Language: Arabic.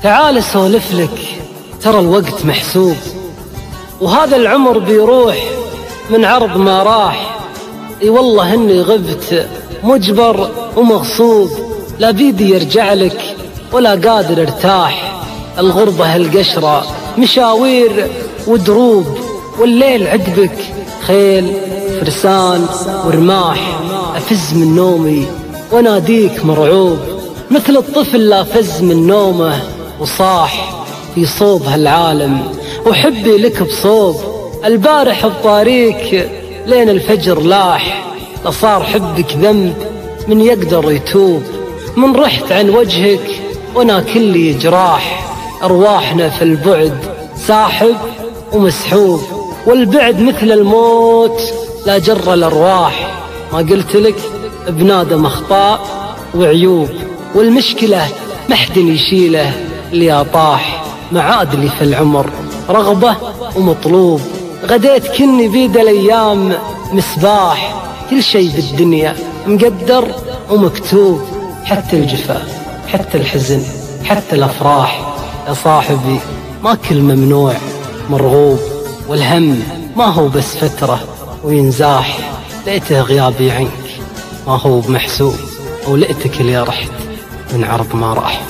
تعال اسولف لك، ترى الوقت محسوب، وهذا العمر بيروح من عرض ما راح. اي والله اني غبت مجبر ومغصوب، لا بيدي يرجع لك ولا قادر ارتاح. الغربة هالقشرة مشاوير ودروب، والليل عقبك خيل فرسان ورماح. أفز من نومي وناديك مرعوب، مثل الطفل لا فز من نومه وصاح في صوب هالعالم، وحبي لك بصوب. البارح بطاريك لين الفجر لاح، لصار حبك ذنب من يقدر يتوب. من رحت عن وجهك وانا كلي جراح، أرواحنا في البعد ساحب ومسحوب، والبعد مثل الموت لا جر الأرواح. ما قلت لك بنادم أخطاء وعيوب، والمشكلة محد يشيله اللي طاح. معاد لي في العمر رغبة ومطلوب، غديت كني بيد الأيام مسباح. كل شي بالدنيا مقدر ومكتوب، حتى الجفاء حتى الحزن حتى الأفراح. يا صاحبي ما كل ممنوع مرغوب، والهم ما هو بس فترة وينزاح. لقيته غيابي عنك ما هو بمحسوب، ولقيتك اللي رحت من عرض ما راح.